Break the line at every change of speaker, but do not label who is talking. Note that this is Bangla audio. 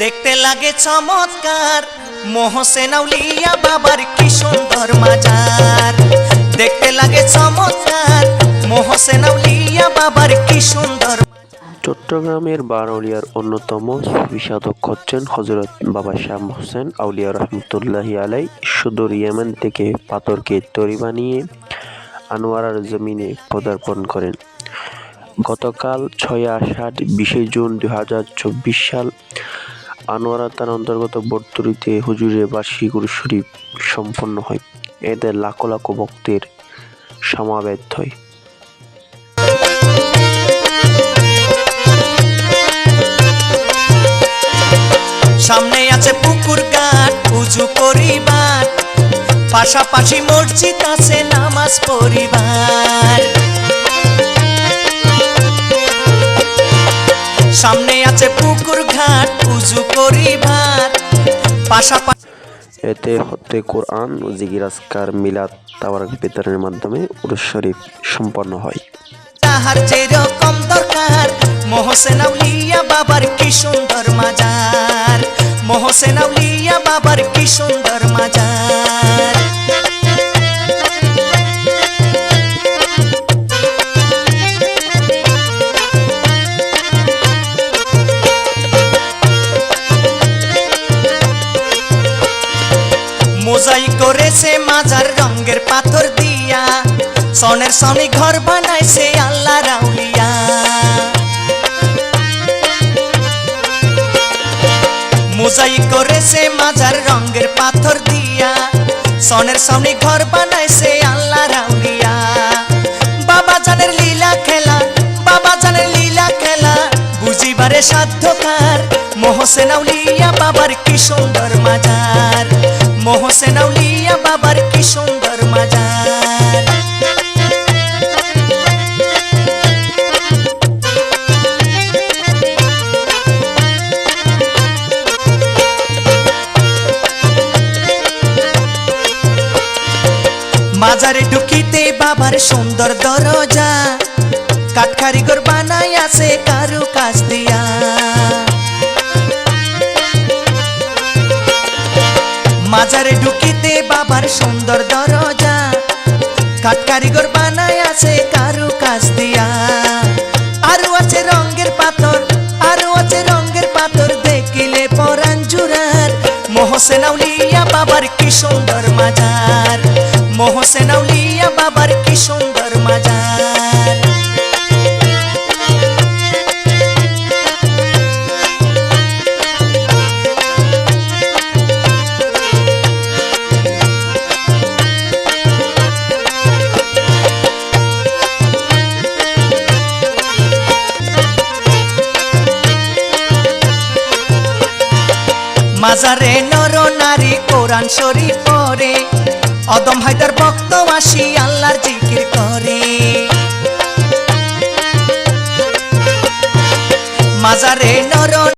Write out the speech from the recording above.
দেখতে লাগে চমৎকার মোহসেন আউলিয়া বাবার কি সুন্দর মাজার। দেখতে লাগে চমৎকার মোহসেন আউলিয়া বাবার কি সুন্দর।
চট্টগ্রামের বারউলিয়ার অন্যতম সুফি সাধক হচ্ছেন হযরত বাবা শাহ হোসেন আউলিয়া রহমতুল্লাহি আলাই। সুদূর ইয়েমেন থেকে পাথরকে তরি বানিয়ে আনোয়ারার জমিনে পদার্পণ করেন। গতকাল 6 আষাঢ় 20 জুন 2024 সাল আনোয়ারা থানার অন্তর্গত বটতলীতে হুজুরের বার্ষিক উরুস শরীফ সম্পন্ন হয়। এতে লাখো লাখো ভক্তের সমাবেত হয়।
সামনে আছে পুকুর ঘাট উজু করিবার, পাশাপাশি মসজিদ আছে নামাজ পড়িবার। সামনে আছে পুকুর ঘাট উজু করিবার, পাশাপাশি
এতে হতে কোরআন ও জিকির আজকার মিলাদ তাবারক বিতরণের মাধ্যমে উরুস শরীফ সম্পন্ন হয়।
তাহার যেরকম দরকার মোহসেন আউলিয়া বাবার কি সুন্দর মাজার। মোহসেন আউলিয়া বাবার কি সুন্দর মাজার। মোজাইক করেছে মাজার রঙের পাথর দিয়া, সনের সনে ঘর বানাইছে আল্লাহর আউলিয়া। মোজাইক করেছে মাজার রঙের পাথর দিয়া, সনের সনে ঘর বানাইছে আল্লাহর আউলিয়া। বাবা জানের লীলা খেলা, বাবা জানের লীলা খেলা বুঝিবারে সাধ্যকার। মোহসেন আউলিয়া বাবার কি সুন্দর মাজার। মোহসেন আউলিয়া বাবার কি সুন্দর মাজার। মাজারে ঢুকিতে বাবার সুন্দর দরজা, কাঠ কারিগর বানাই আছে কারু কাজ দিয়া। মাজারে ঢুকিতে বাবার সুন্দর দরজা, কাঠ কারিগর বানাই আছে কারু কাজ দিয়া। আরো আছে রঙের পাথর, আরো আছে রঙের পাথর দেখিলে পরাণ জুড়ার। মোহসেন আউলিয়া বাবার কি সুন্দর মাজার। মোহসেন আউলিয়া বাবার কি সুন্দর মাজার। মাজারে নর নারী কোরআন শরীফ পড়ে, অদম হায়দার ভক্ত আসি আল্লাহর জিকির করে। মাজারে নর